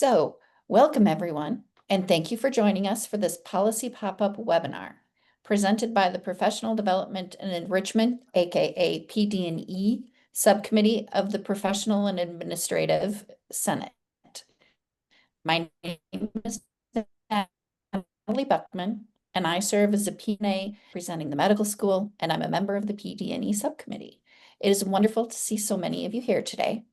So, welcome everyone, and thank you for joining us for this policy pop-up webinar presented by the Professional Development and Enrichment, aka PD&E, Subcommittee of the Professional and Administrative Senate. My name is Natalie Buckman, and I serve as a PNA presenting the medical school, and I'm a member of the PD&E Subcommittee. It is wonderful to see so many of you here today.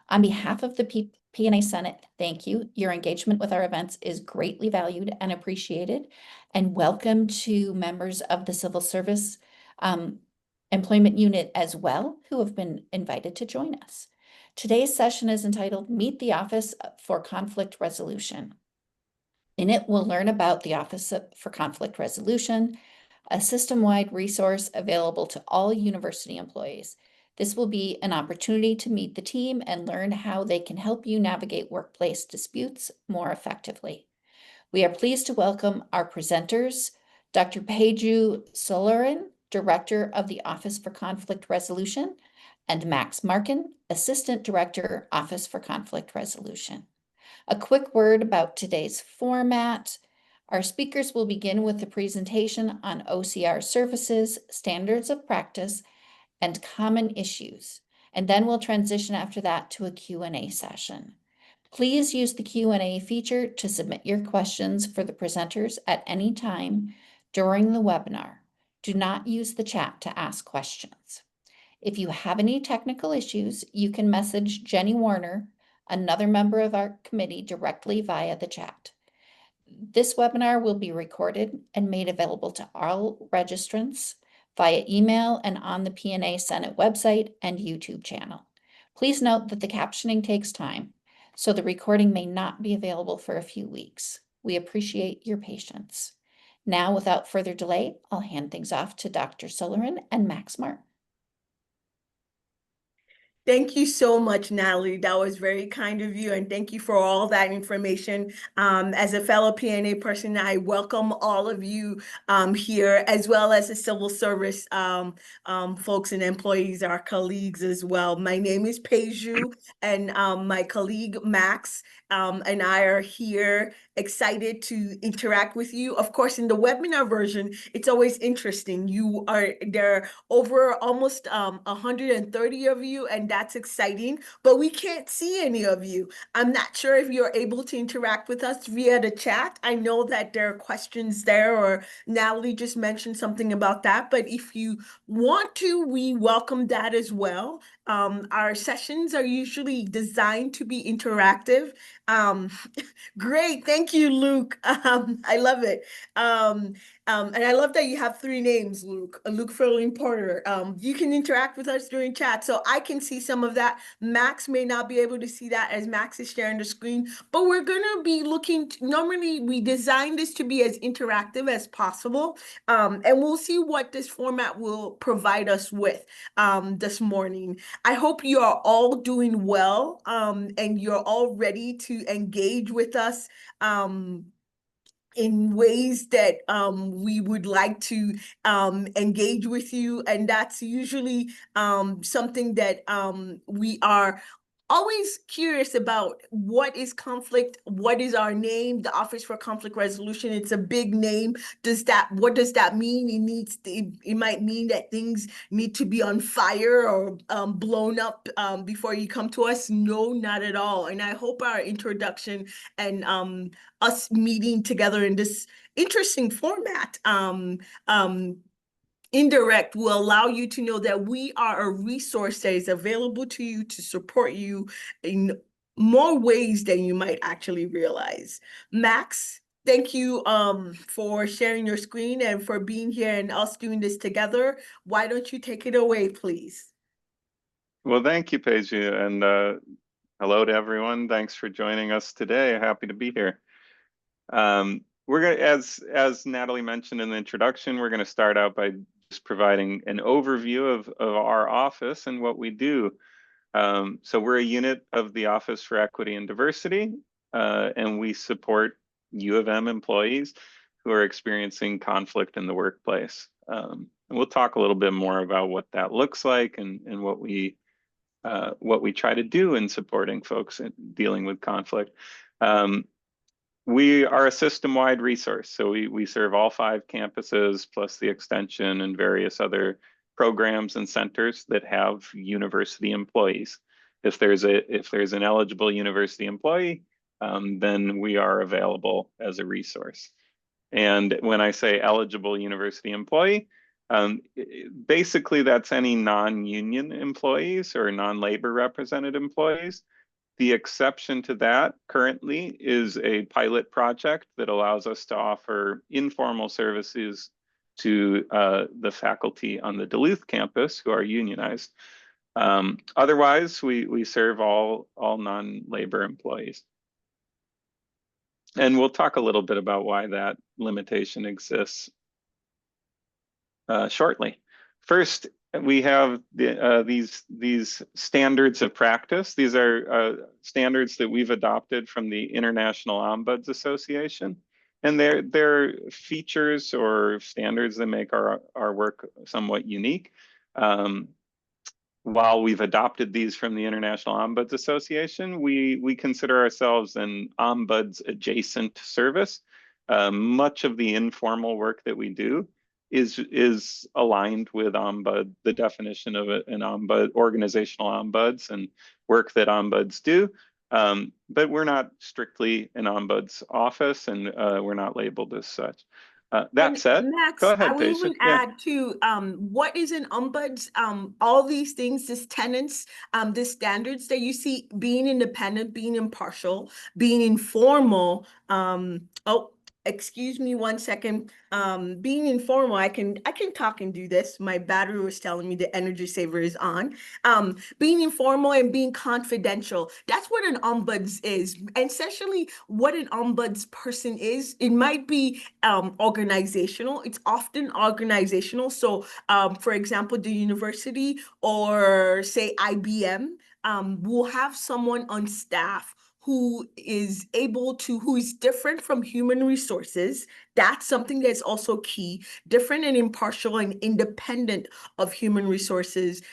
On behalf of the PNA Senate, thank you. Your engagement with our events is greatly valued and appreciated. And welcome to members of the Civil Service Employment Unit as well, who have been invited to join us. Today's session is entitled Meet the Office for Conflict Resolution. In it, we'll learn about the Office for Conflict Resolution, a system-wide resource available to all university employees. This will be an opportunity to meet the team and learn how they can help you navigate workplace disputes more effectively. We are pleased to welcome our presenters, Dr. Peju Solorin, Director of the Office for Conflict Resolution, and Max Markin, Assistant Director, Office for Conflict Resolution. A quick word about today's format. Our speakers will begin with the presentation on OCR services, standards of practice, and common issues. And then we'll transition after that to a Q&A session. Please use the Q&A feature to submit your questions for the presenters at any time during the webinar. Do not use the chat to ask questions. If you have any technical issues, you can message Jenny Warner, another member of our committee, directly via the chat. This webinar will be recorded and made available to all registrants via email and on the PNA Senate website and YouTube channel. Please note that the captioning takes time, so the recording may not be available for a few weeks. We appreciate your patience. Now, without further delay, I'll hand things off to Dr. Solorin and Max Martin. Thank you so much, Natalie. That was very kind of you, and thank you for all that information. As a fellow PNA person, I welcome all of you here, as well as the civil service folks and employees, our colleagues as well. My name is Peju, and my colleague Max and I are here excited to interact with you. Of course, in the webinar version, it's always interesting. There are over almost 130 of you, and that's exciting, but we can't see any of you. I'm not sure if you're able to interact with us via the chat. I know that there are questions there, or Natalie just mentioned something about that, but if you want to, we welcome that as well. Our sessions are usually designed to be interactive. Great, thank you, Luke. I love it. And I love that you have 3 names, Luke. Luke Ferling Porter. You can interact with us during chat, so I can see some of that. Max may not be able to see that as Max is sharing the screen, but we're gonna be looking, normally we design this to be as interactive as possible, and we'll see what this format will provide us with this morning. I hope you are all doing well, and you're all ready to engage with us in ways that we would like to engage with you. And that's usually something that we are always curious about. What is conflict? What is our name? The Office for Conflict Resolution. It's a big name. What does that mean? It might mean that things need to be on fire or blown up before you come to us. No, not at all. And I hope our introduction and us meeting together in this interesting format indirect will allow you to know that we are a resource that is available to you to support you in more ways than you might actually realize. Max, thank you for sharing your screen and for being here and us doing this together. Why don't you take it away, please? Well, thank you, Peju, and hello to everyone. Thanks for joining us today. Happy to be here. We're gonna, as Natalie mentioned in the introduction, we're going to start out by just providing an overview of our office and what we do. So we're a unit of the Office for Equity and Diversity, and we support U of M employees who are experiencing conflict in the workplace. And we'll talk a little bit more about what that looks like and what we try to do in supporting folks in dealing with conflict. We are a system-wide resource, so we serve all 5 campuses plus the extension and various other programs and centers that have university employees. If there's an eligible university employee, then we are available as a resource. And when I say eligible university employee, basically that's any non-union employees or non-labor represented employees. The exception to that currently is a pilot project that allows us to offer informal services to the faculty on the Duluth campus who are unionized. Otherwise, we serve all non-labor employees. And we'll talk a little bit about why that limitation exists shortly. First, we have these standards of practice. These are standards that we've adopted from the International Ombuds Association, and they're features or standards that make our work somewhat unique. While we've adopted these from the International Ombuds Association, we consider ourselves an ombuds adjacent service. Much of the informal work that we do is aligned with the definition of an ombud, organizational ombuds and work that ombuds do. But we're not strictly an ombuds office, and we're not labeled as such. That said, Max, go ahead, I will even Paige. Yeah. add to what is an ombuds, all these things, these tenets, the standards that you see, being independent, being impartial, being informal, oh, excuse me 1 second. Being informal, I can talk and do this. My battery was telling me the energy saver is on. Being informal and being confidential. That's what an ombuds is. And essentially what an ombuds person is, it might be organizational. It's often organizational. So for example, the university or say IBM will have someone on staff who is different from human resources. That's something that's also key, different and impartial and independent of human resources,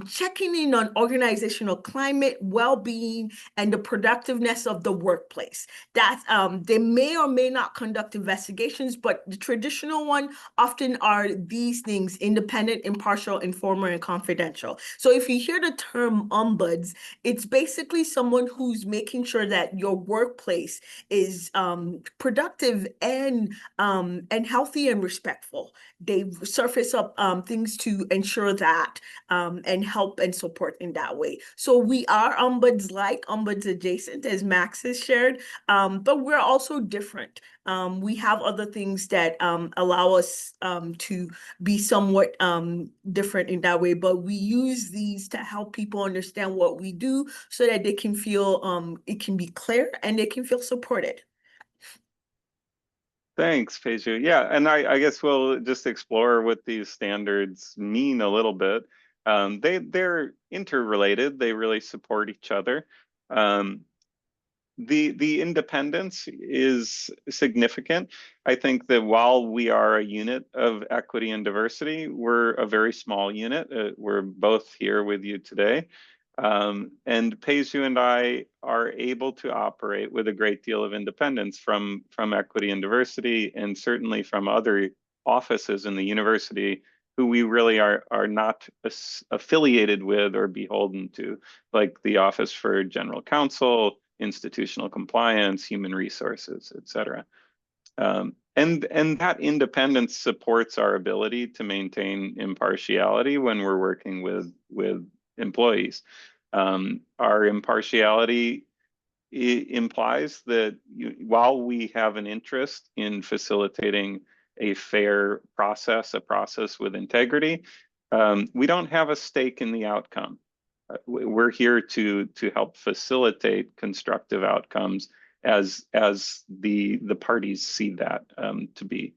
checking in on organizational climate, well-being, and the productiveness of the workplace. That's, they may or may not conduct investigations, but the traditional one often are these things: independent, impartial, informal, and confidential. So if you hear the term ombuds, it's basically someone who's making sure that your workplace is productive and healthy and respectful. They surface up things to ensure that and help and support in that way. So we are ombuds-like, ombuds adjacent, as Max has shared, but we're also different. We have other things that allow us to be somewhat different in that way, but we use these to help people understand what we do so that they can feel it can be clear and they can feel supported. Thanks, Peju. Yeah, and I guess we'll just explore what these standards mean a little bit. They're interrelated. They really support each other. The independence is significant. I think that while we are a unit of equity and diversity, we're a very small unit. We're both here with you today. And Peju and I are able to operate with a great deal of independence from equity and diversity, and certainly from other offices in the university who we really are not affiliated with or beholden to, like the Office for General Counsel, Institutional Compliance, Human Resources, et cetera. And that independence supports our ability to maintain impartiality when we're working with employees. Our impartiality implies that while we have an interest in facilitating a fair process, a process with integrity, we don't have a stake in the outcome. We're here to help facilitate constructive outcomes as the parties see that to be.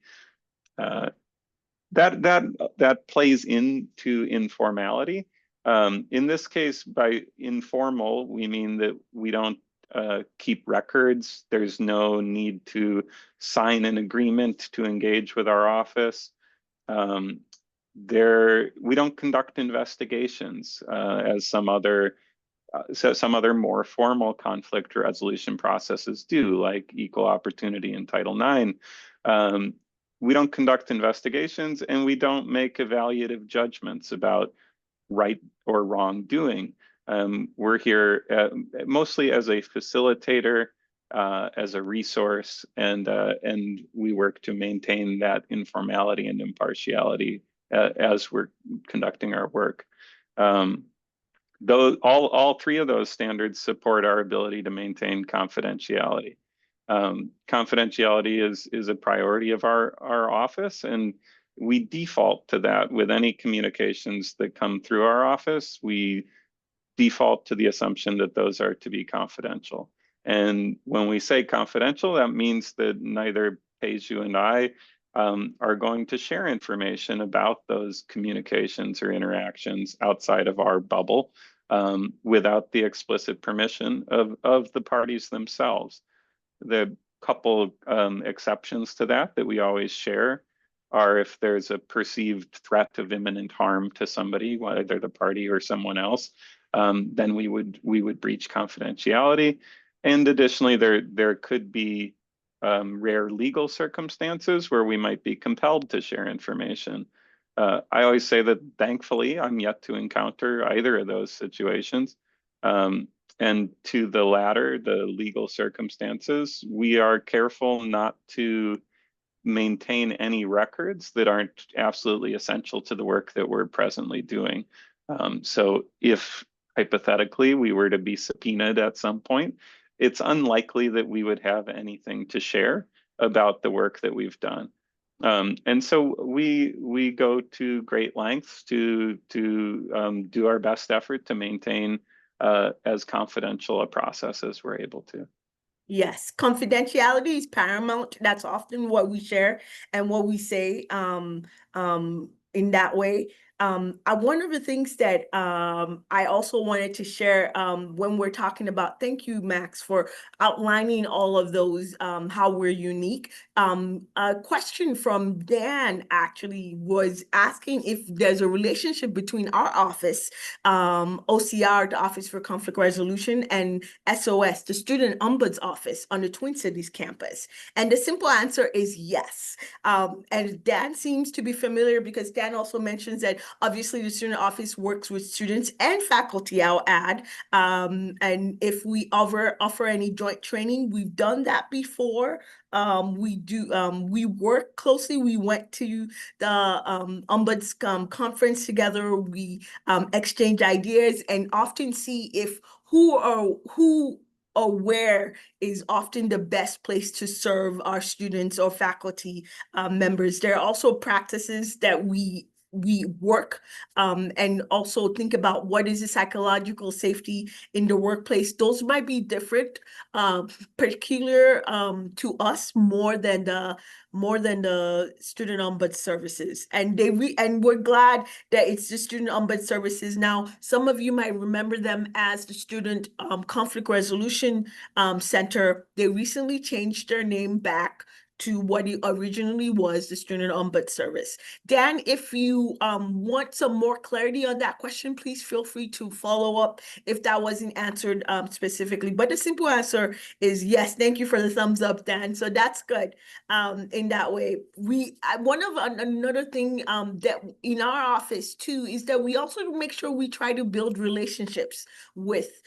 That plays into informality. In this case, by informal, we mean that we don't keep records. There's no need to sign an agreement to engage with our office. We don't conduct investigations as some other so some other more formal conflict resolution processes do, like equal opportunity in Title IX. We don't conduct investigations, and we don't make evaluative judgments about right or wrong doing. We're here mostly as a facilitator, as a resource, and we work to maintain that informality and impartiality as we're conducting our work. Though all three of those standards support our ability to maintain confidentiality. Confidentiality is a priority of our office, and we default to that with any communications that come through our office. We default to the assumption that those are to be confidential. And when we say confidential, that means that neither Peju and I are going to share information about those communications or interactions outside of our bubble without the explicit permission of the parties themselves. The couple exceptions to that we always share are if there's a perceived threat of imminent harm to somebody, whether the party or someone else, then we would breach confidentiality. And additionally, there could be rare legal circumstances where we might be compelled to share information. I always say that thankfully I'm yet to encounter either of those situations. And to the latter, the legal circumstances, we are careful not to maintain any records that aren't absolutely essential to the work that we're presently doing. So if hypothetically we were to be subpoenaed at some point, it's unlikely that we would have anything to share about the work that we've done. And so we go to great lengths to do our best effort to maintain as confidential a process as we're able to. Yes, confidentiality is paramount. That's often what we share and what we say in that way. One of the things that I also wanted to share when we're talking about, thank you, Max, for outlining all of those, how we're unique. A question from Dan actually was asking if there's a relationship between our office, OCR, the Office for Conflict Resolution, and SOS, the Student Ombuds Office on the Twin Cities campus. And the simple answer is yes. And Dan seems to be familiar because Dan also mentions that obviously the student office works with students and faculty, I'll add. And if we offer any joint training, we've done that before. We work closely. We went to the Ombuds conference together. We exchange ideas and often see if who or where is often the best place to serve our students or faculty members. There are also practices that we work and also think about what is the psychological safety in the workplace. Those might be different, peculiar to us more than the student ombuds services. And we're glad that it's the student ombuds services now. Some of you might remember them as the Student Conflict Resolution Center. They recently changed their name back to what it originally was, the Student Ombuds Service. Dan, if you want some more clarity on that question, please feel free to follow up if that wasn't answered specifically. But the simple answer is yes. Thank you for the thumbs up, Dan. So that's good in that way. Another thing that in our office too is that we also make sure we try to build relationships with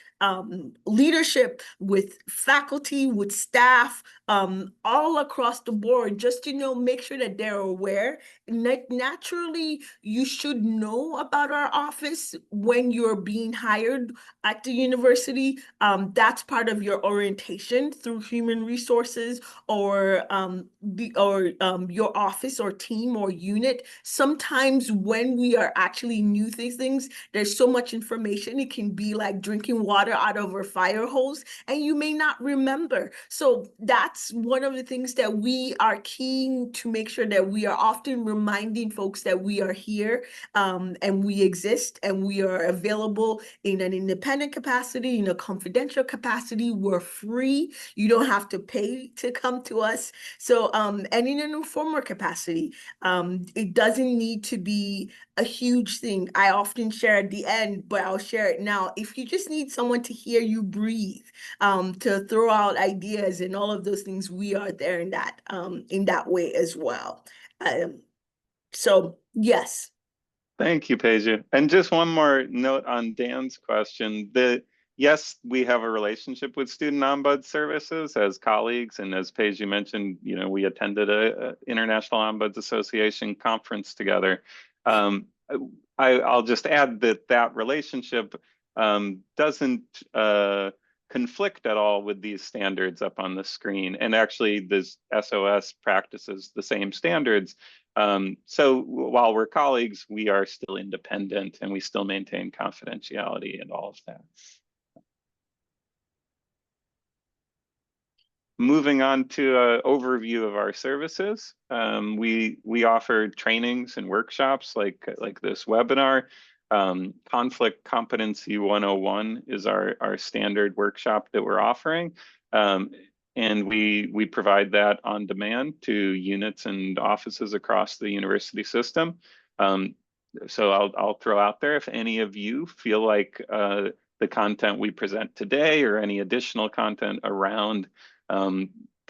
leadership, with faculty, with staff, all across the board, just to make sure that they're aware. Naturally, you should know about our office when you're being hired at the university. That's part of your orientation through human resources or your office or team or unit. Sometimes when we are actually new to things, there's so much information, it can be like drinking water water out of a fire hose and you may not remember. So that's one of the things that we are keen to make sure that we are often reminding folks that we are here, and we exist and we are available in an independent capacity, in a confidential capacity. We're free. You don't have to pay to come to us. So, and in an informal capacity, it doesn't need to be a huge thing. I often share at the end, but I'll share it now. If you just need someone to hear you breathe, to throw out ideas and all of those things, we are there in that way as well. So yes. Thank you, Peja. And just one more note on Dan's question. Yes, we have a relationship with Student Ombud Services as colleagues, and as Peja mentioned, we attended a International Ombuds Association conference together. I'll just add that relationship doesn't conflict at all with these standards up on the screen, and actually this SOS practices the same standards. So while we're colleagues, we are still independent and we still maintain confidentiality and all of that. Moving on to an overview of our services, we offer trainings and workshops like this webinar. Conflict Competency 101 is our standard workshop that we're offering. And we provide that on demand to units and offices across the university system. So I'll throw out there, if any of you feel like the content we present today or any additional content around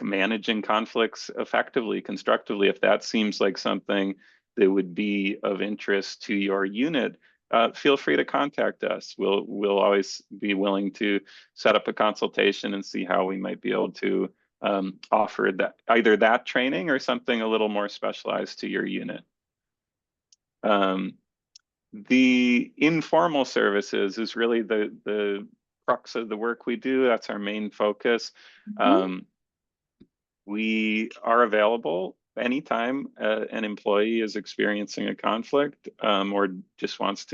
managing conflicts effectively, constructively, if that seems like something that would be of interest to your unit, feel free to contact us. We'll always be willing to set up a consultation and see how we might be able to offer that, either that training or something a little more specialized to your unit. The informal services is really the crux of the work we do. That's our main focus. We are available anytime an employee is experiencing a conflict or just wants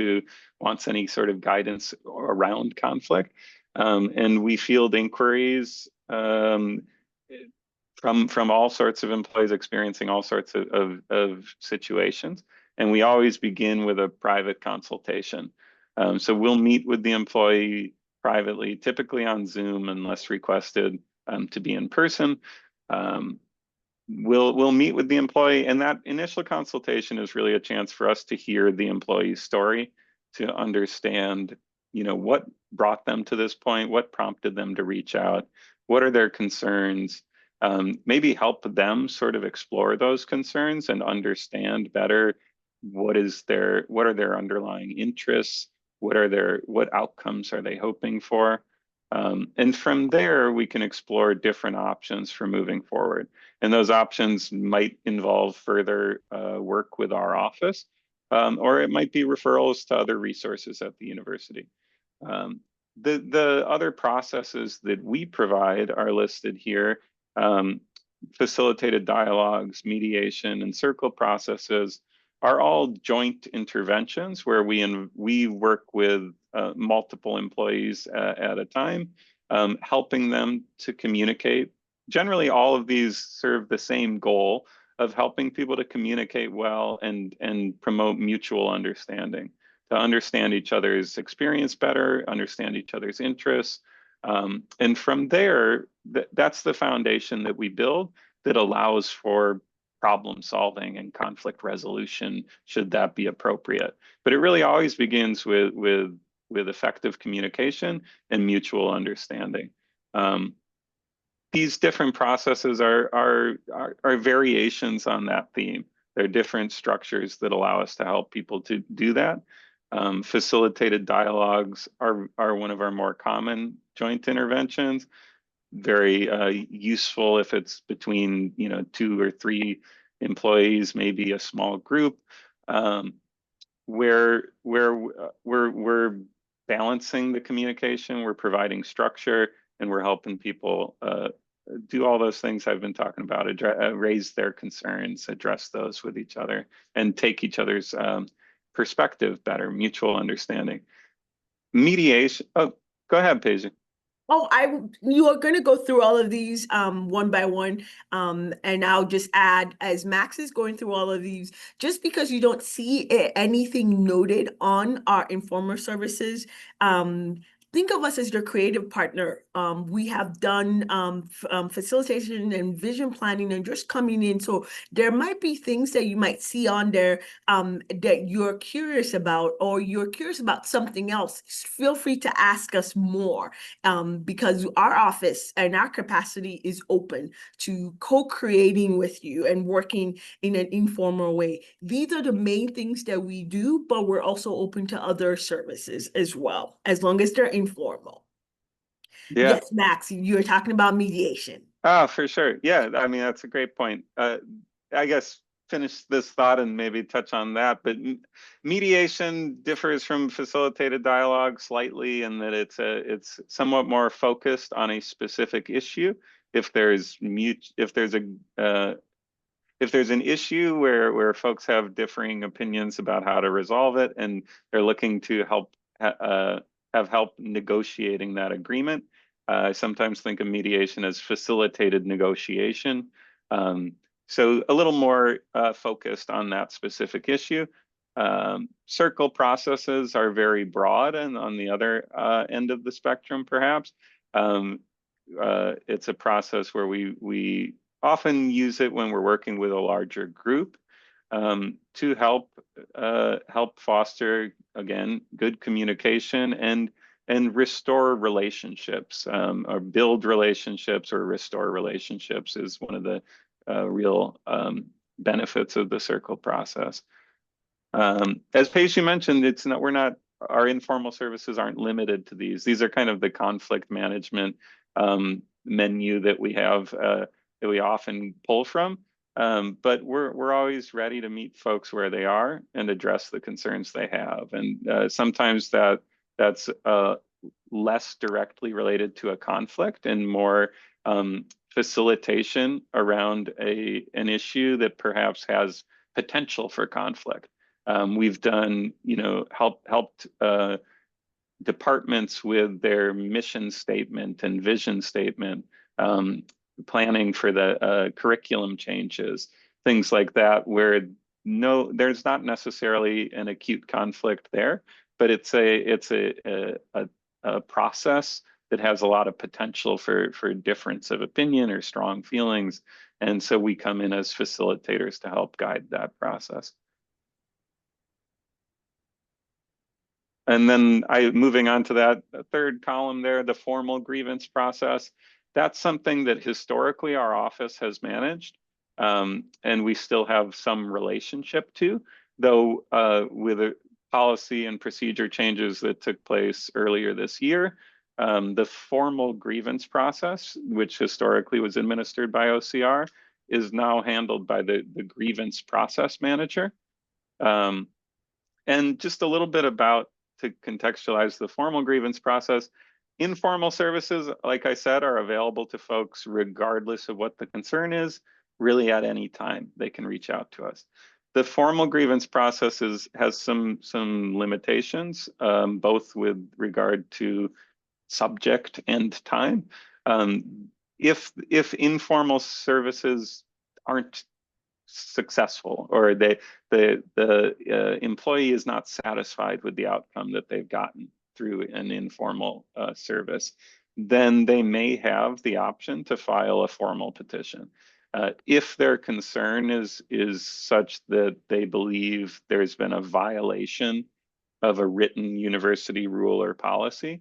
any sort of guidance around conflict. And we field inquiries from all sorts of employees experiencing all sorts of situations. And we always begin with a private consultation. So we'll meet with the employee privately, typically on Zoom unless requested to be in person. We'll meet with the employee, and that initial consultation is really a chance for us to hear the employee's story, to understand, what brought them to this point, what prompted them to reach out, what are their concerns, maybe help them sort of explore those concerns and understand better what are their underlying interests, what outcomes are they hoping for. And from there, we can explore different options for moving forward. And those options might involve further work with our office, or it might be referrals to other resources at the university. The other processes that we provide are listed here. Facilitated dialogues, mediation, and circle processes are all joint interventions where we work with multiple employees at a time, helping them to communicate. Generally, all of these serve the same goal of helping people to communicate well and promote mutual understanding, to understand each other's experience better, understand each other's interests. And from there, that's the foundation that we build that allows for problem solving and conflict resolution, should that be appropriate. But it really always begins with effective communication and mutual understanding. These different processes are variations on that theme. They're different structures that allow us to help people to do that. Facilitated dialogues are one of our more common joint interventions. Very useful if it's between 2 or 3 employees, maybe a small group, where we're balancing the communication, we're providing structure, and we're helping people do all those things I've been talking about, raise their concerns, address those with each other, and take each other's perspective better, mutual understanding. Mediation, Go ahead, Paige. Oh, you are going to go through all of these one by one. And I'll just add, as Max is going through all of these, just because you don't see anything noted on our informer services, think of us as your creative partner. We have done facilitation and vision planning and just coming in. So there might be things that you might see on there that you're curious about, or you're curious about something else. Feel free to ask us more. Because our office and our capacity is open to co-creating with you and working in an informal way. These are the main things that we do, but we're also open to other services as well, as long as they're informal. Yeah. Yes, Max, you're talking about mediation. Oh, for sure. Yeah, I mean, that's a great point. I guess finish this thought and maybe touch on that, but mediation differs from facilitated dialogue slightly in that it's somewhat more focused on a specific issue. If there's an issue where folks have differing opinions about how to resolve it, and they're looking to have help negotiating that agreement. I sometimes think of mediation as facilitated negotiation. So a little more focused on that specific issue. Circle processes are very broad, and on the other end of the spectrum, perhaps. It's a process where we often use it when we're working with a larger group to help foster, again, good communication and restore relationships, or build relationships or restore relationships is one of the real benefits of the circle process. As Paige mentioned, our informal services aren't limited to these. These are kind of the conflict management menu that we have that we often pull from. But we're always ready to meet folks where they are and address the concerns they have. And sometimes that's less directly related to a conflict and more facilitation around an issue that perhaps has potential for conflict. We've done, helped departments with their mission statement and vision statement, planning for the curriculum changes, things like that, where there's not necessarily an acute conflict there, but it's a process that has a lot of potential for difference of opinion or strong feelings. And so we come in as facilitators to help guide that process. And then moving on to that third column there, the formal grievance process. That's something that historically our office has managed, and we still have some relationship to, though with a policy and procedure changes that took place earlier this year, the formal grievance process, which historically was administered by OCR, is now handled by the grievance process manager. And just a little bit to contextualize the formal grievance process. Informal services, like I said, are available to folks regardless of what the concern is, really at any time they can reach out to us. The formal grievance process has some limitations, both with regard to subject and time. If informal services aren't successful, or the employee is not satisfied with the outcome that they've gotten through an informal service, then they may have the option to file a formal petition. If their concern is such that they believe there's been a violation of a written university rule or policy,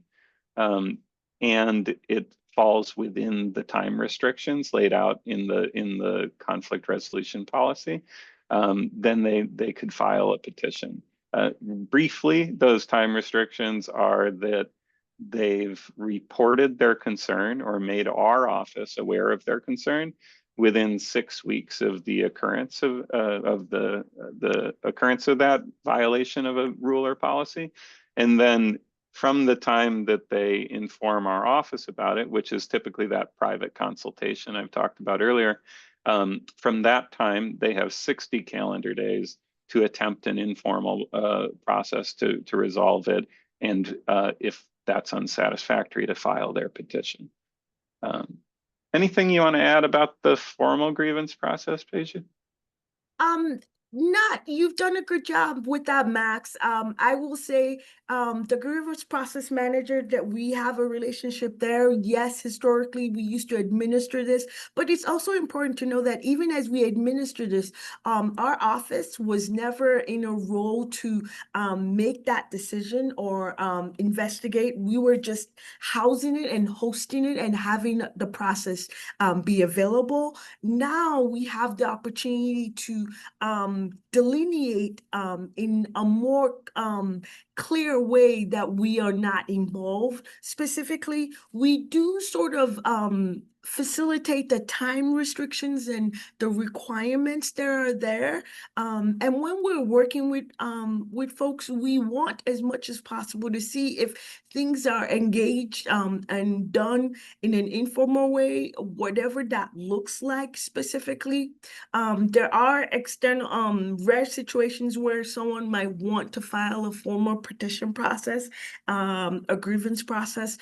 and it falls within the time restrictions laid out in the conflict resolution policy, then they could file a petition. Briefly, those time restrictions are that they've reported their concern or made our office aware of their concern within 6 weeks of the occurrence of the occurrence of that violation of a rule or policy, and then from the time that they inform our office about it, which is typically that private consultation I've talked about earlier, from that time, they have 60 calendar days to attempt an informal process to resolve it. And if that's unsatisfactory to file their petition. Anything you want to add about the formal grievance process, Paige? You've done a good job with that, Max. I will say, the grievance process manager that we have a relationship there. Yes, historically, we used to administer this, but it's also important to know that even as we administer this, our office was never in a role to make that decision or investigate. We were just housing it and hosting it and having the process be available. Now we have the opportunity to delineate in a more clear way that we are not involved specifically. We do sort of facilitate the time restrictions and the requirements that are there. And when we're working with folks, we want as much as possible to see if things are engaged and done in an informal way, whatever that looks like specifically. There are external rare situations where someone might want to file a formal petition process, a grievance process,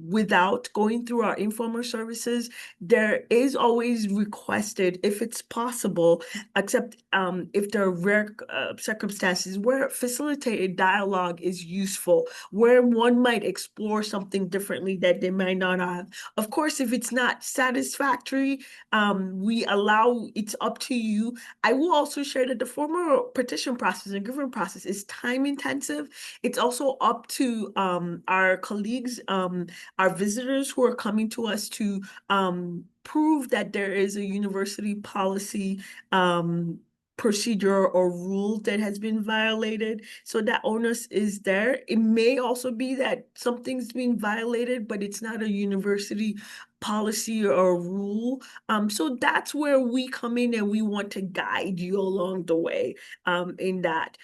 without going through our informal services. There is always requested, if it's possible, except if there are rare circumstances where facilitated dialogue is useful, where one might explore something differently that they might not have. Of course, if it's not satisfactory, we allow, it's up to you. I will also share that the formal petition process and grievance process is time intensive. It's also up to our colleagues, our visitors who are coming to us to prove that there is a university policy procedure or rule that has been violated. So that onus is there. It may also be that something's being violated, but it's not a university policy or rule. So that's where we come in and we want to guide you along the way in that.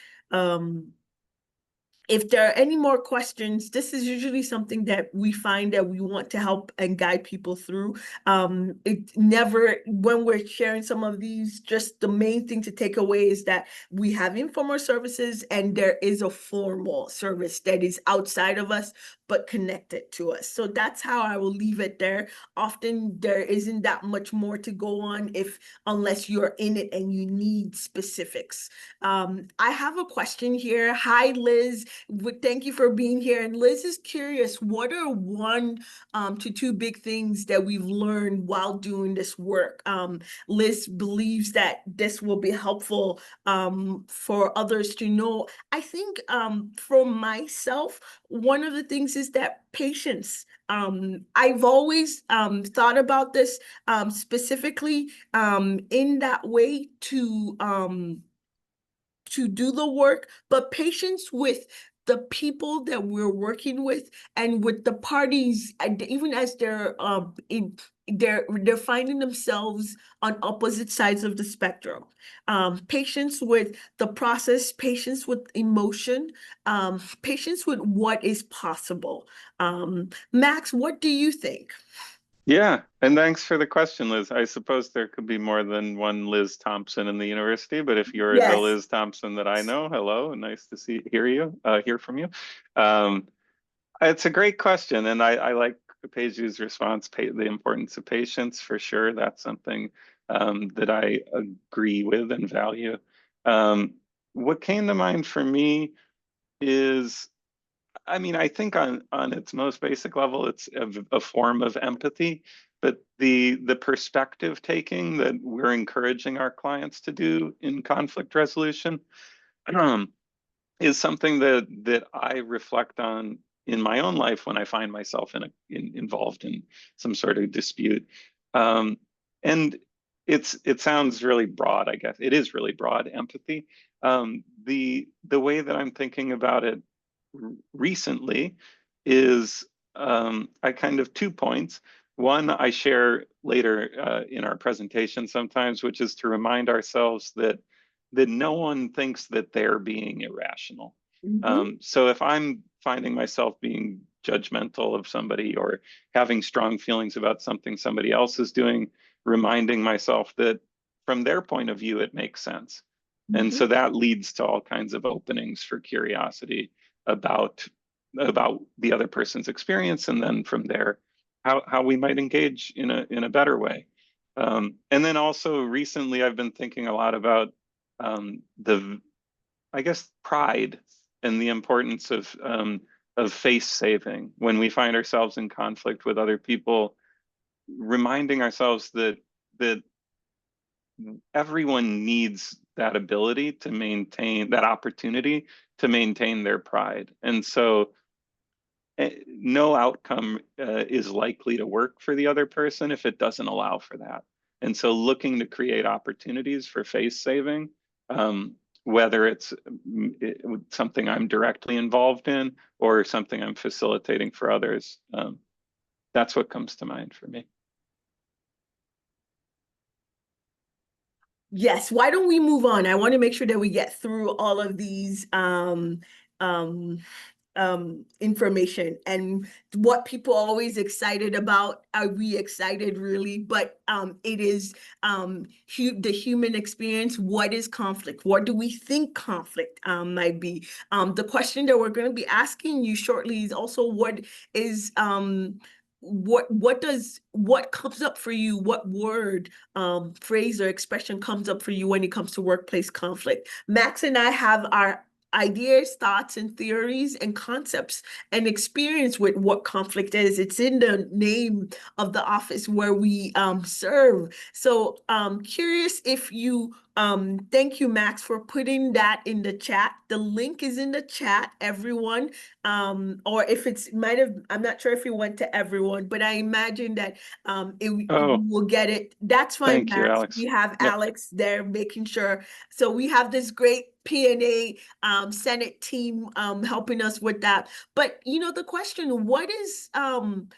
If there are any more questions, this is usually something that we find that we want to help and guide people through. It never, when we're sharing some of these, just the main thing to take away is that we have informal services and there is a formal service that is outside of us, but connected to us. So that's how I will leave it there. Often there isn't that much more to go on unless you're in it and you need specifics. I have a question here. Hi, Liz. Thank you for being here. And Liz is curious, what are 1 to 2 big things that we've learned while doing this work? Liz believes that this will be helpful for others to know. I think for myself, one of the things is that patience. I've always thought about this specifically in that way to do the work, but patience with the people that we're working with and with the parties, and even as they're finding themselves on opposite sides of the spectrum. Patience with the process, patience with emotion, patience with what is possible. Max, what do you think? Yeah, and thanks for the question, Liz. I suppose there could be more than one Liz Thompson in the university, but if you're the Yes. Liz Thompson that I know, hello, nice to hear from you. It's a great question, and I like Paige's response, the importance of patience, for sure. That's something that I agree with and value. What came to mind for me is, I mean, I think on its most basic level, it's a form of empathy, but the perspective taking that we're encouraging our clients to do in conflict resolution is something that I reflect on in my own life when I find myself involved in some sort of dispute. And it sounds really broad, I guess. It is really broad, empathy. The way that I'm thinking about it recently is I kind of 2 points. One, I share later in our presentation sometimes, which is to remind ourselves that no one thinks that they're being irrational. So if I'm finding myself being judgmental of somebody or having strong feelings about something somebody else is doing, reminding myself that from their point of view, it makes sense. And so that leads to all kinds of openings for curiosity about about the other person's experience, and then from there, how we might engage in a better way. And then also recently, I've been thinking a lot about I guess, pride and the importance of face saving when we find ourselves in conflict with other people, reminding ourselves that everyone needs that ability to maintain that opportunity to maintain their pride. And so no outcome is likely to work for the other person if it doesn't allow for that. And so looking to create opportunities for face saving, whether it's something I'm directly involved in or something I'm facilitating for others, that's what comes to mind for me. Yes, why don't we move on? I want to make sure that we get through all of these information and what people are always excited about. Are we excited really? But it is the human experience. What is conflict? What do we think conflict might be? The question that we're going to be asking you shortly is also what is what comes up for you? What word, phrase, or expression comes up for you when it comes to workplace conflict? Max and I have our ideas, thoughts, and theories and concepts and experience with what conflict is. It's in the name of the office where we serve. So curious if you thank you, Max, for putting that in the chat. The link is in the chat, everyone. Or if it's might have, I'm not sure if it went to everyone, but I imagine that Oh, will get it. That's fine, thank you, Max. Alex. We have Yep. Alex there making sure. So we have this great P&A Senate team helping us with that. But you know, the question, what is the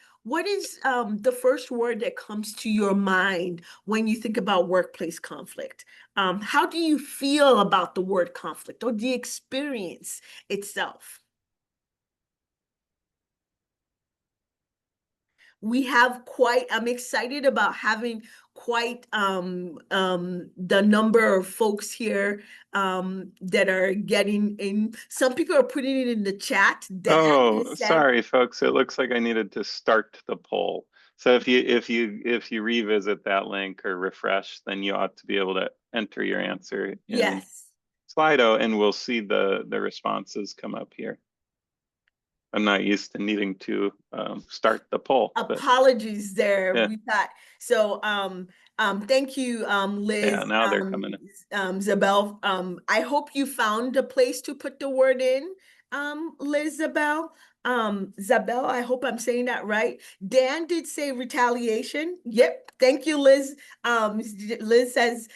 first word that comes to your mind when you think about workplace conflict? How do you feel about the word conflict or the experience itself? We have quite, I'm excited about having quite the number of folks here that are getting in. Some people are putting it in the chat. Dan Oh, has said, sorry, folks. It looks like I needed to start the poll. So if you revisit that link or refresh, then you ought to be able to enter your answer in yes. Slido, and we'll see the responses come up here. I'm not used to needing to start the poll. Apologies there. Yeah. We got so thank you, Liz. Yeah, now they're coming in. Zabel. I hope you found a place to put the word in, Liz Zabel. Zabel, I hope I'm saying that right. Dan did say retaliation. Yep, thank you, Liz. Liz says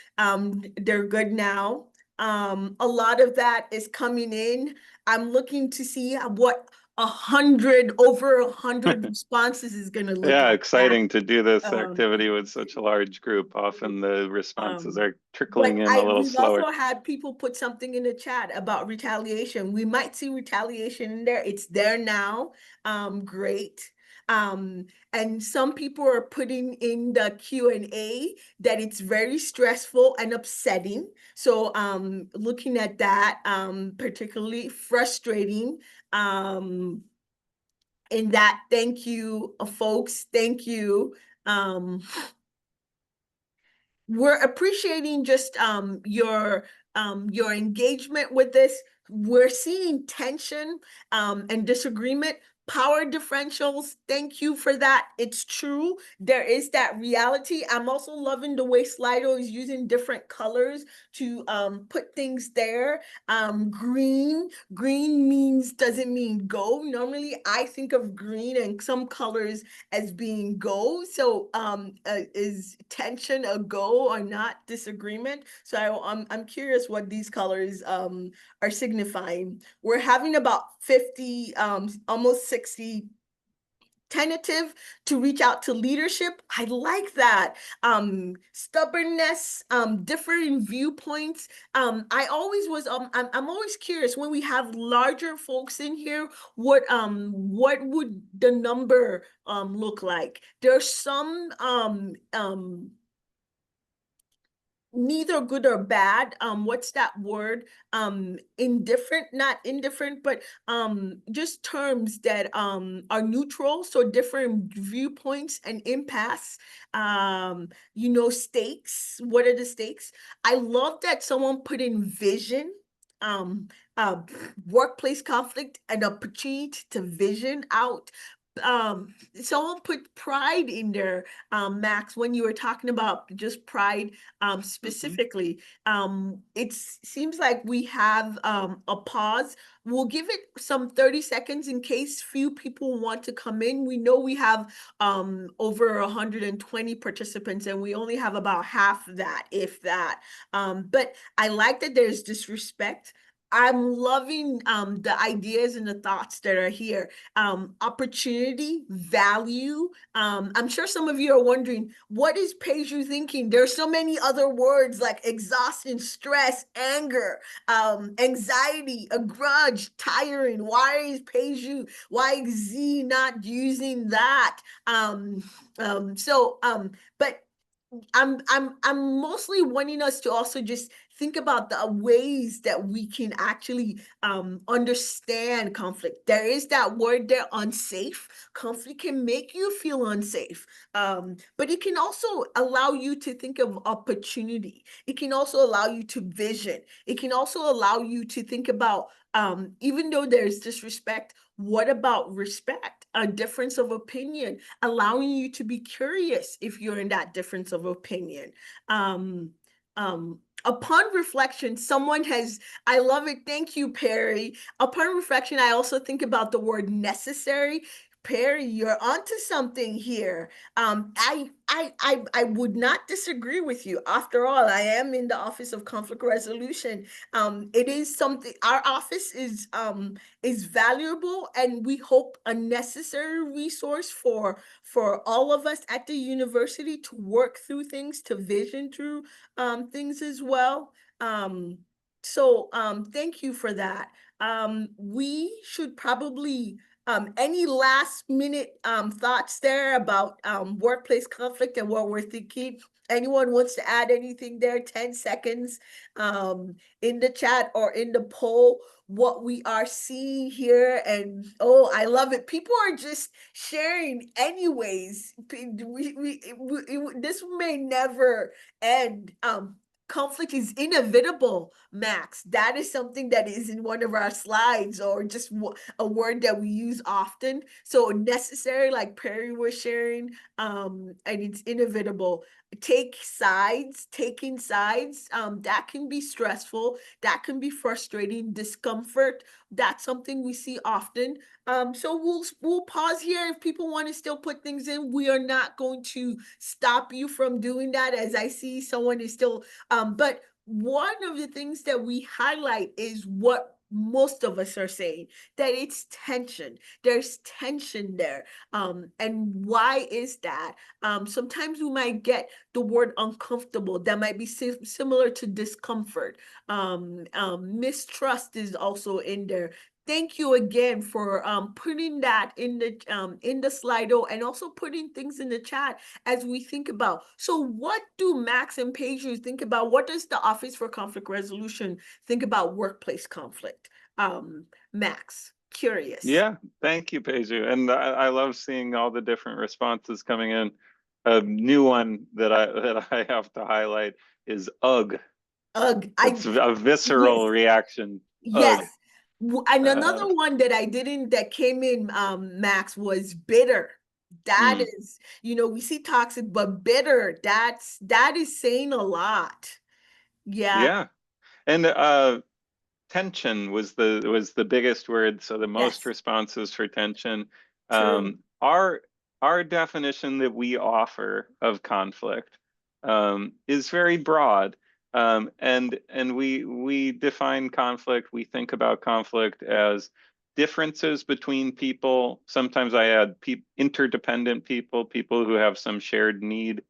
they're good now. A lot of that is coming in. I'm looking to see what over 100 responses is going to look Yeah, like. exciting to do this Um, activity with such a large group. Often the responses are But trickling in a little we've slower. also had people put something in the chat about retaliation. We might see retaliation in there. It's there now. Great. And some people are putting in the Q&A that it's very stressful and upsetting. So looking at that, particularly frustrating. In that, thank you, folks. Thank you. We're appreciating just your engagement with this. We're seeing tension and disagreement, power differentials. Thank you for that. It's true. There is that reality. I'm also loving the way Slido is using different colors to put things there. Green doesn't mean go. Normally I think of green and some colors as being go. So is tension a go or not? Disagreement. So I'm curious what these colors are signifying. We're having about 50, almost 60 tentative to reach out to leadership. I like that. Stubbornness, differing viewpoints. I always was, I'm always curious when we have larger folks in here, what would the number look like? There's some neither good or bad. What's that word? Indifferent, not indifferent, but just terms that are neutral. So different viewpoints and impasse. Stakes. What are the stakes? I love that someone put in vision. Um, uh, Workplace conflict, an opportunity to vision out. Someone put pride in there, Max, when you were talking about just pride, specifically. It seems like we have a pause. We'll give it some 30 seconds in case few people want to come in. We know we have over 120 participants, and we only have about half that, if that. But I like that there's disrespect. I'm loving the ideas and the thoughts that are here. Opportunity, value. I'm sure some of you are wondering, what is Peju thinking? There's so many other words like exhaustion, stress, anger, anxiety, a grudge, tiring. Why is Peju? Why is Z not using that? But I'm mostly wanting us to also just think about the ways that we can actually understand conflict. There is that word there, unsafe. Conflict can make you feel unsafe, but it can also allow you to think of opportunity. It can also allow you to vision. It can also allow you to think about, even though there's disrespect, what about respect? A difference of opinion, allowing you to be curious if you're in that difference of opinion. Upon reflection, I love it. Thank you, Perry. Upon reflection, I also think about the word necessary. Perry, you're onto something here. I would not disagree with you. After all, I am in the Office of Conflict Resolution. It is something, our office is valuable, and we hope a necessary resource for all of us at the university to work through things, to vision through things as well. Thank you for that. We should probably, any last minute thoughts there about workplace conflict and what we're thinking? Anyone wants to add anything there? 10 seconds in the chat or in the poll, what we are seeing here. And oh, I love it. People are just sharing anyways. This may never end. Conflict is inevitable, Max. That is something that is in one of our slides, or just a word that we use often. So necessary, like Perry was sharing, and it's inevitable. Taking sides, that can be stressful, that can be frustrating, discomfort. That's something we see often. So we'll pause here. If people want to still put things in, we are not going to stop you from doing that, as I see someone is still, but one of the things that we highlight is what most of us are saying, that it's tension. There's tension there. And why is that? Sometimes we might get the word uncomfortable. That might be similar to discomfort. Mistrust is also in there. Thank you again for putting that in the Slido, and also putting things in the chat as we think about. So what do Max and Peju think about? What does the Office for Conflict Resolution think about workplace conflict? Max, curious. Yeah, thank you, Peju. And I love seeing all the different responses coming in. A new one that I have to highlight is ugh. Ugh. It's a visceral reaction. Yes. Ugh. And another one that came in, Max, was bitter. That is, we see toxic, but bitter, that is saying a lot. Yeah. Yeah. And tension was the biggest word. So the most Yes. responses for tension. True. Our definition that we offer of conflict is very broad. And we define conflict, we think about conflict as differences between people. Sometimes I add interdependent people who have some shared need.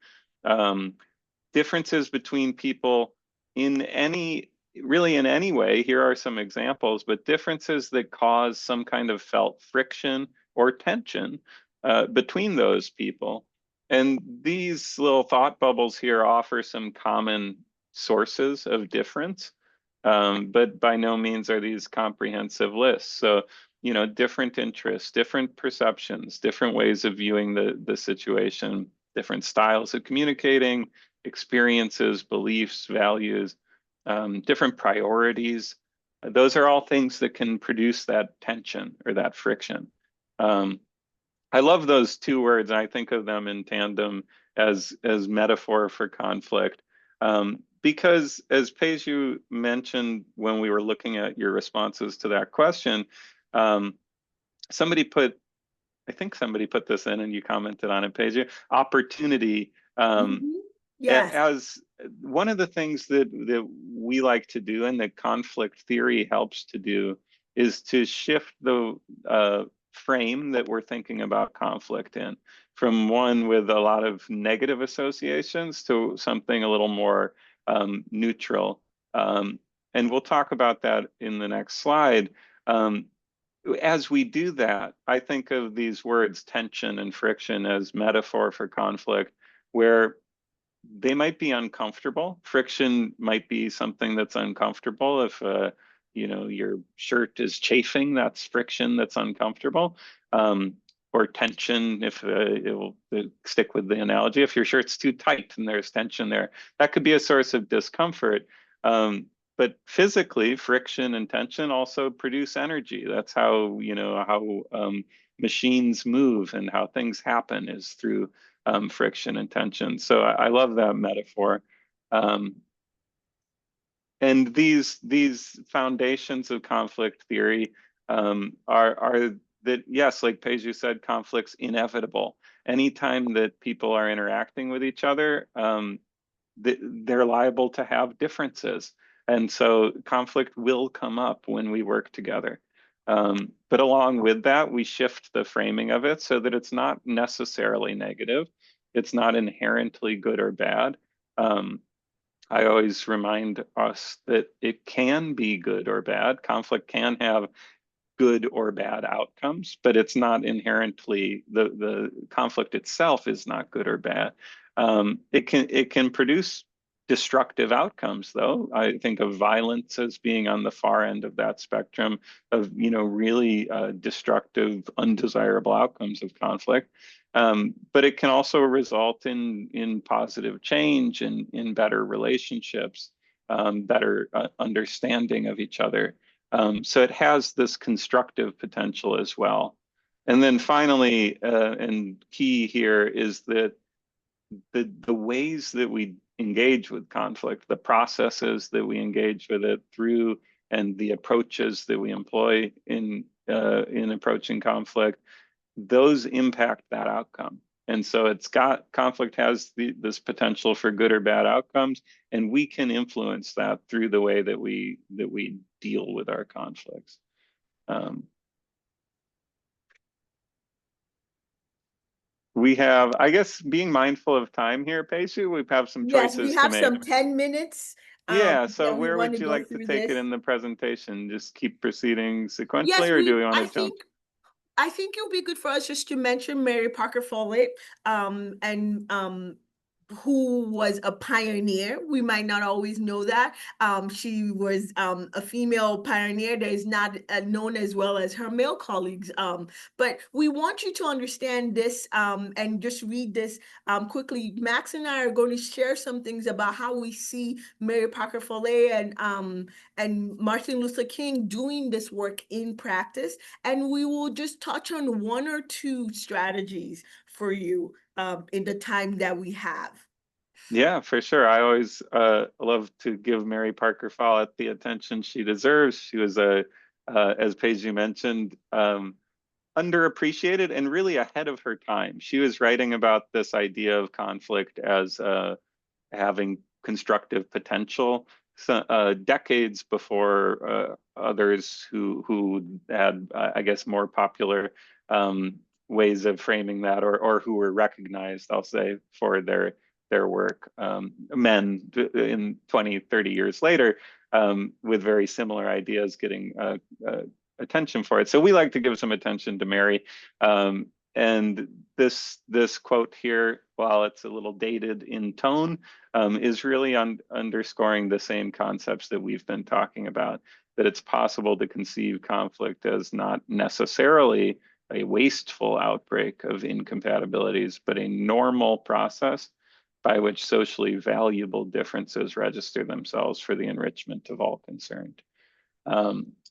Differences between people in any way. Here are some examples, but differences that cause some kind of felt friction or tension between those people. And these little thought bubbles here offer some common sources of difference, but by no means are these comprehensive lists. So, you know, different interests, different perceptions, different ways of viewing the situation, different styles of communicating, experiences, beliefs, values, different priorities. Those are all things that can produce that tension or that friction. I love those two words. I think of them in tandem as metaphor for conflict. Because as Peju mentioned when we were looking at your responses to that question, somebody put, I think somebody put this in and you commented on it, Peju, opportunity. Yes. As one of the things that we like to do and that conflict theory helps to do is to shift the frame that we're thinking about conflict in, from one with a lot of negative associations to something a little more neutral. And we'll talk about that in the next slide. As we do that, I think of these words tension and friction as metaphor for conflict, where they might be uncomfortable. Friction might be something that's uncomfortable. If you know, your shirt is chafing, that's friction that's uncomfortable. Or tension, if it will stick with the analogy, if your shirt's too tight and there's tension there, that could be a source of discomfort. But physically, friction and tension also produce energy. That's how, you know, how machines move and how things happen is through friction and tension. So I love that metaphor. And these foundations of conflict theory are that, yes, like Peju said, conflict's inevitable. Anytime that people are interacting with each other, they're liable to have differences. And so conflict will come up when we work together. But along with that, we shift the framing of it so that it's not necessarily negative. It's not inherently good or bad. I always remind us that it can be good or bad. Conflict can have good or bad outcomes, but it's not inherently, the conflict itself is not good or bad. It can produce destructive outcomes, though. I think of violence as being on the far end of that spectrum of, you know, really destructive, undesirable outcomes of conflict. But it can also result in positive change and in better relationships, better understanding of each other. So it has this constructive potential as well. And then finally, and key here is that the ways that we engage with conflict, the processes that we engage with it through, and the approaches that we employ in approaching conflict, those impact that outcome. And so conflict has this potential for good or bad outcomes, and we can influence that through the way that we deal with our conflicts. We have, I guess, being mindful of time here, Peju, we have some choices to make. Yes, we have some 10 minutes. Yeah, so that we where want would to you go like to through take it this. in the presentation? Just keep proceeding sequentially, Yes, or do we want to jump? I think it would be good for us just to mention Mary Parker Follett, and who was a pioneer. We might not always know that. She was a female pioneer that is not known as well as her male colleagues. But we want you to understand this and just read this quickly. Max and I are going to share some things about how we see Mary Parker Follett and Martin Luther King doing this work in practice. And we will just touch on one or two strategies for you in the time that we have. Yeah, for sure. I always love to give Mary Parker Follett the attention she deserves. She was as Peju mentioned, underappreciated and really ahead of her time. She was writing about this idea of conflict as having constructive potential decades before others who had, I guess, more popular ways of framing that, or who were recognized, I'll say, for their work. Men in 20, 30 years later with very similar ideas getting attention for it. So we like to give some attention to Mary. and this quote here, while it's a little dated in tone, is really underscoring the same concepts that we've been talking about, that it's possible to conceive conflict as not necessarily a wasteful outbreak of incompatibilities, but a normal process by which socially valuable differences register themselves for the enrichment of all concerned.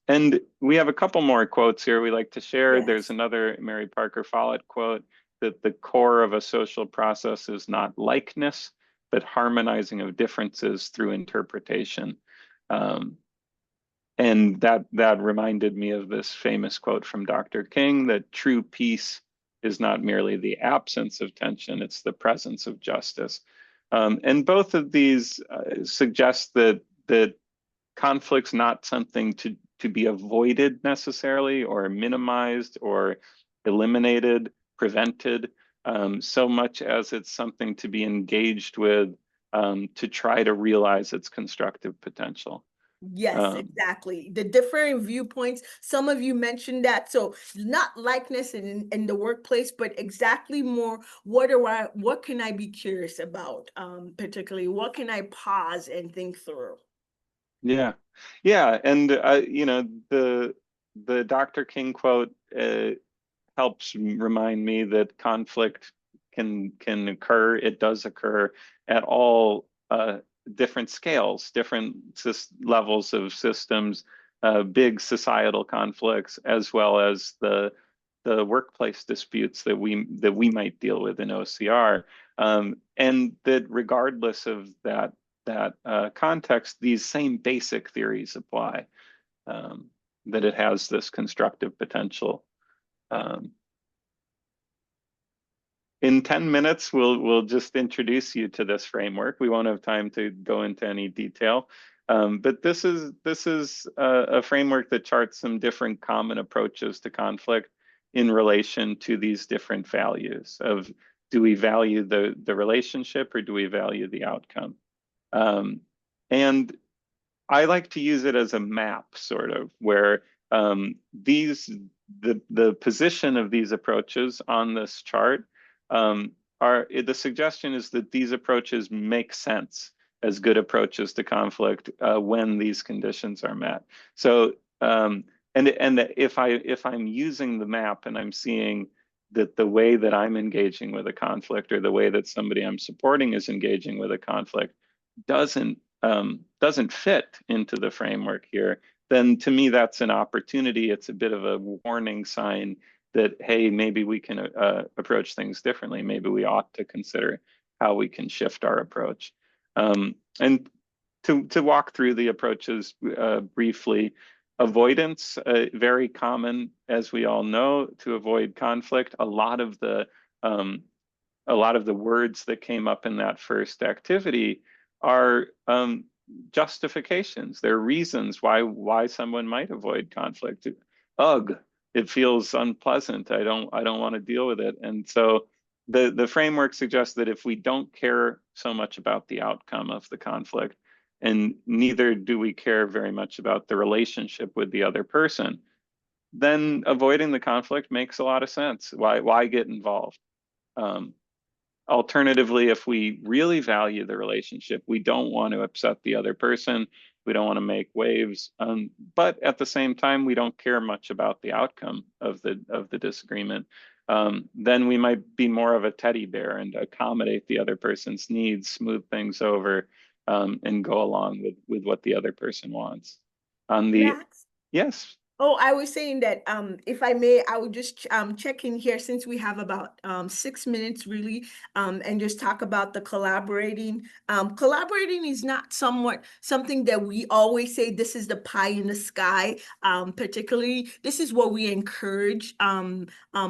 And we have a couple more quotes here we like to share. Yes. There's another Mary Parker Follett quote, that the core of a social process is not likeness, but harmonizing of differences through interpretation. And that reminded me of this famous quote from Dr. King, that true peace is not merely the absence of tension, it's the presence of justice. And both of these suggest that conflict's not something to be avoided necessarily, or minimized, or eliminated, prevented, so much as it's something to be engaged with, to try to realize its constructive potential. Yes, exactly. The differing viewpoints, some of you mentioned that. So not likeness in the workplace, but exactly more, what can I be curious about? Particularly, what can I pause and think through? Yeah, yeah, and you know, the Dr. King quote helps remind me that conflict can occur. It does occur at all different scales, different levels of systems, big societal conflicts, as well as the workplace disputes that we might deal with in OCR, and that regardless of that context, these same basic theories apply. That it has this constructive potential. In 10 minutes, we'll just introduce you to this framework. We won't have time to go into any detail, but this is a framework that charts some different common approaches to conflict in relation to these different values of, do we value the relationship, or do we value the outcome? And I like to use it as a map, sort of, where the position of these approaches on this chart the suggestion is that these approaches make sense as good approaches to conflict when these conditions are met. So and if I'm using the map and I'm seeing that the way that I'm engaging with a conflict, or the way that somebody I'm supporting is engaging with a conflict, doesn't fit into the framework here, then to me that's an opportunity. It's a bit of a warning sign that, hey, maybe we can approach things differently. Maybe we ought to consider how we can shift our approach. And to walk through the approaches briefly, avoidance, very common, as we all know, to avoid conflict. A lot of the words that came up in that first activity are justifications. They're reasons why someone might avoid conflict. Ugh, it feels unpleasant. I don't want to deal with it. And so the framework suggests that if we don't care so much about the outcome of the conflict, and neither do we care very much about the relationship with the other person, then avoiding the conflict makes a lot of sense. Why get involved? Alternatively, if we really value the relationship, we don't want to upset the other person, we don't want to make waves, but at the same time, we don't care much about the outcome of the disagreement, then we might be more of a teddy bear and accommodate the other person's needs, smooth things over, and go along with what the other person wants. On the Max? Yes. Oh, I was saying that if I may, I would just check in here, since we have about 6 minutes really, and just talk about the collaborating. Collaborating is not something that we always say this is the pie in the sky. Particularly, this is what we encourage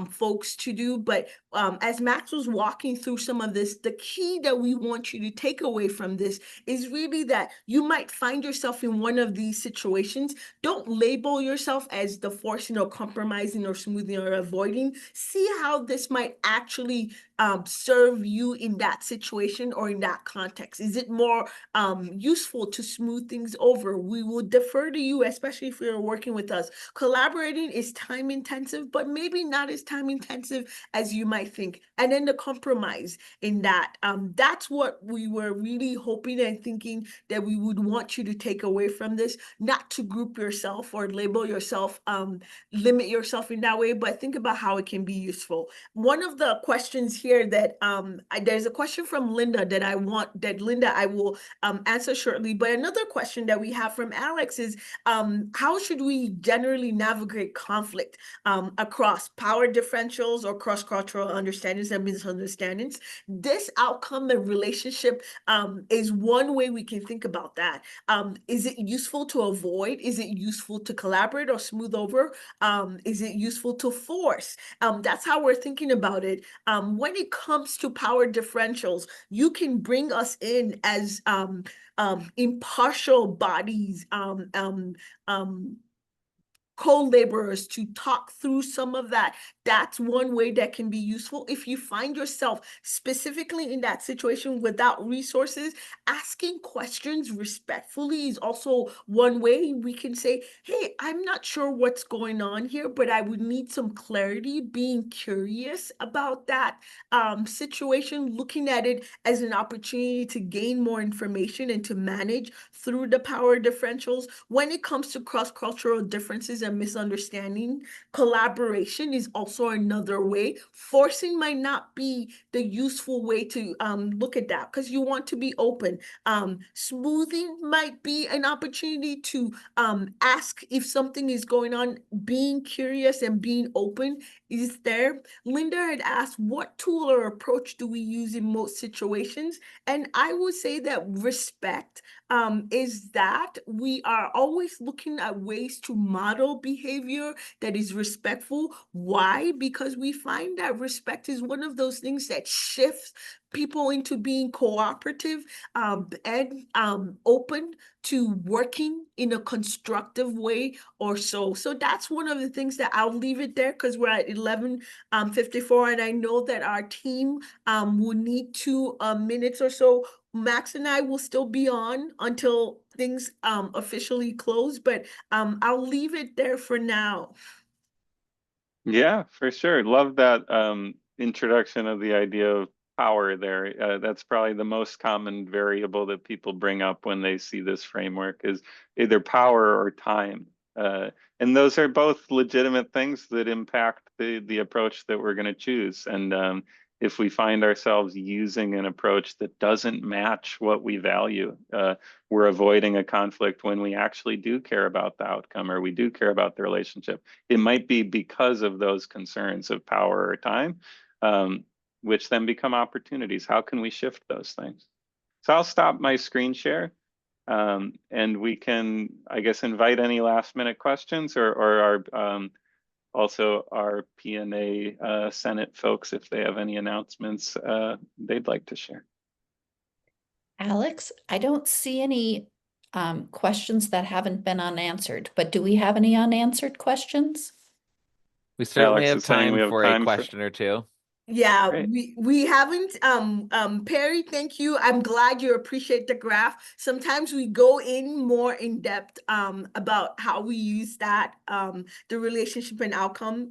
folks to do. But as Max was walking through some of this, the key that we want you to take away from this is really that you might find yourself in one of these situations. Don't label yourself as the forcing or compromising or smoothing or avoiding. See how this might actually serve you in that situation or in that context? Is it more useful to smooth things over? We will defer to you, especially if you're working with us. Collaborating is time intensive, but maybe not as time intensive as you might think. And then the compromise in that, that's what we were really hoping and thinking that we would want you to take away from this, not to group yourself or label yourself, limit yourself in that way, but think about how it can be useful. One of the questions here that there's a question from Linda that I will answer shortly, but another question that we have from Alex is how should we generally navigate conflict across power differentials or cross-cultural understandings and misunderstandings? This outcome and relationship is one way we can think about that. Is it useful to avoid? Is it useful to collaborate or smooth over? Is it useful to force? That's how we're thinking about it. When it comes to power differentials, you can bring us in as impartial bodies, co-laborers to talk through some of that. That's one way that can be useful. If you find yourself specifically in that situation without resources, asking questions respectfully is also one way we can say, hey, I'm not sure what's going on here, but I would need some clarity. Being curious about that situation, looking at it as an opportunity to gain more information and to manage through the power differentials. When it comes to cross-cultural differences and misunderstanding, collaboration is also another way. Forcing might not be the useful way to look at that, because you want to be open. Smoothing might be an opportunity to ask if something is going on. Being curious and being open is there. Linda had asked, what tool or approach do we use in most situations? And I would say that respect is that we are always looking at ways to model behavior that is respectful. Why? Because we find that respect is one of those things that shifts people into being cooperative and open to working in a constructive way or so. So that's one of the things that I'll leave it there, because we're at 11:54, and I know that our team will need 2 minutes or so. Max and I will still be on until things officially close, but I'll leave it there for now. Yeah, for sure. Love that introduction of the idea of power there. That's probably the most common variable that people bring up when they see this framework is either power or time. And those are both legitimate things that impact the approach that we're going to choose. And if we find ourselves using an approach that doesn't match what we value, we're avoiding a conflict when we actually do care about the outcome or we do care about the relationship. It might be because of those concerns of power or time, which then become opportunities. How can we shift those things? So I'll stop my screen share, and we can, I guess, invite any last minute questions or our also our P&A Senate folks, if they have any announcements they'd like to share. Alex, I don't see any questions that haven't been unanswered, but do we have any unanswered questions? We certainly Alex have is saying we time have for time a for- question or two. Yeah, Great. we haven't Perry, thank you. I'm glad you appreciate the graph. Sometimes we go in more in depth about how we use that the relationship and outcome.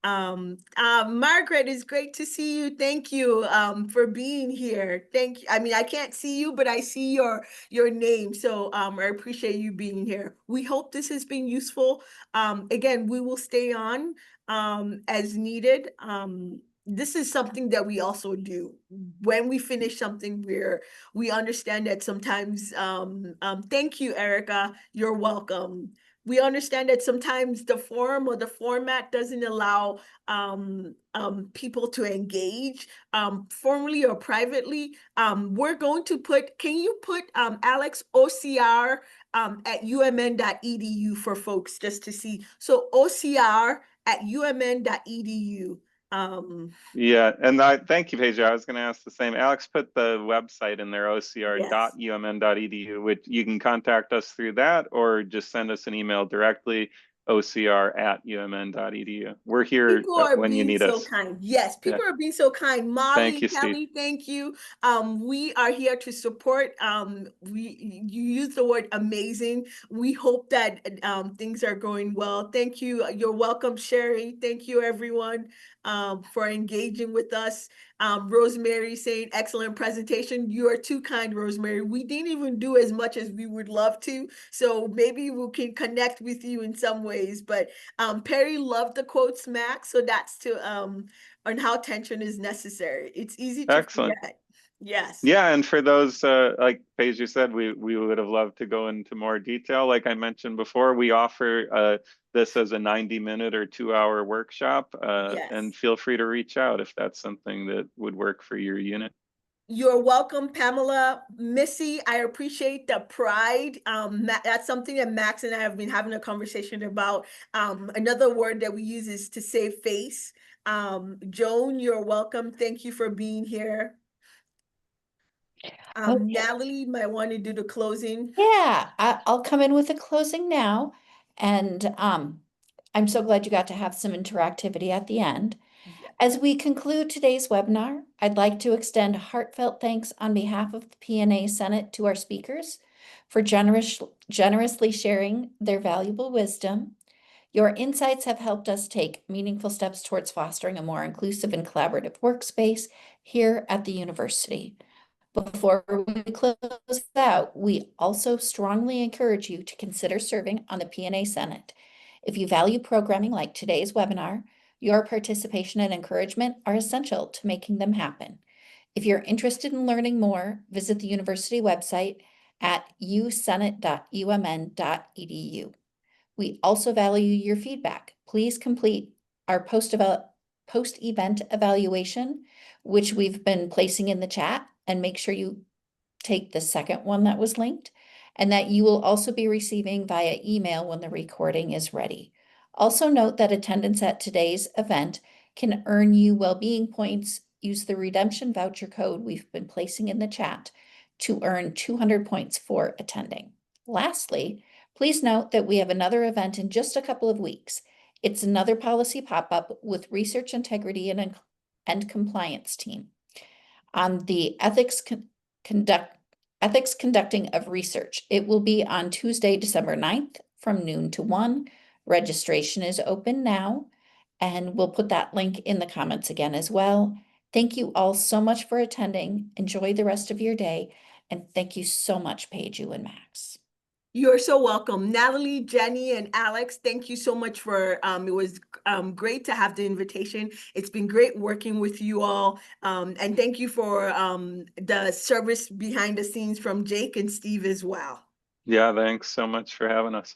Margaret, it's great to see you. Thank you for being here. Thank you. I mean, I can't see you, but I see your name. So I appreciate you being here. We hope this has been useful. Again, we will stay on as needed. This is something that we also do when we finish something. We understand that sometimes thank you, Erica, you're welcome. We understand that sometimes the forum or the format doesn't allow people to engage formally or privately. We're going to put, can you put Alex, OCR at umn.edu for folks just to see. So OCR at umn.edu. Yeah, and thank you, Paige. I was going to ask the same. Alex put the website in there, ocr.umn.edu, which you can contact us through that or just send us an email directly. ocr@umn.edu. We're here People are when you being need so us. kind. Yes, Yeah. people are being so kind. Molly, you, Steve. Kelly, thank you. We are here to support. You use the word amazing. We hope that things are going well. Thank you. You're welcome, Sherry. Thank you, everyone, for engaging with us. Rosemary saying excellent presentation. You are too kind, Rosemary. We didn't even do as much as we would love to. So maybe we can connect with you in some ways. But Perry loved the quotes, Max. So that's to on how tension is necessary. It's easy to Excellent. forget. Yes. Yeah, and for those, like Paige, you said, we would have loved to go into more detail. Like I mentioned before, we offer this as a 90-minute or 2-hour workshop, Yes. and feel free to reach out if that's something that would work for your unit. You're welcome, Pamela. Missy, I appreciate the pride. That's something that Max and I have been having a conversation about. Another word that we use is to save face. Joan, you're welcome. Thank you for being here. Okay. Natalie might want to do the closing. Yeah, I'll come in with a closing now. And I'm so glad you got to have some interactivity at the end. Yeah. As we conclude today's webinar, I'd like to extend heartfelt thanks on behalf of the P&A Senate to our speakers for generously sharing their valuable wisdom. Your insights have helped us take meaningful steps towards fostering a more inclusive and collaborative workspace here at the university. Before we close out, we also strongly encourage you to consider serving on the P&A Senate. If you value programming like today's webinar, your participation and encouragement are essential to making them happen. If you're interested in learning more, visit the university website at usenate.umn.edu. We also value your feedback. Please complete our post-event evaluation, which we've been placing in the chat, and make sure you take the second one that was linked, and that you will also be receiving via email when the recording is ready. Also note that attendance at today's event can earn you well-being points. Use the redemption voucher code we've been placing in the chat to earn 200 points for attending. Lastly, please note that we have another event in just a couple of weeks. It's another policy pop-up with research integrity and compliance team on the ethics conducting of research. It will be on Tuesday, December 9th from noon to 1. Registration is open now, and we'll put that link in the comments again as well. Thank you all so much for attending. Enjoy the rest of your day. And thank you so much, Paige, you and Max. You're so welcome. Natalie, Jenny, and Alex, thank you so much for, it was great to have the invitation. It's been great working with you all. And thank you for the service behind the scenes from Jake and Steve as well. Yeah, thanks so much for having us.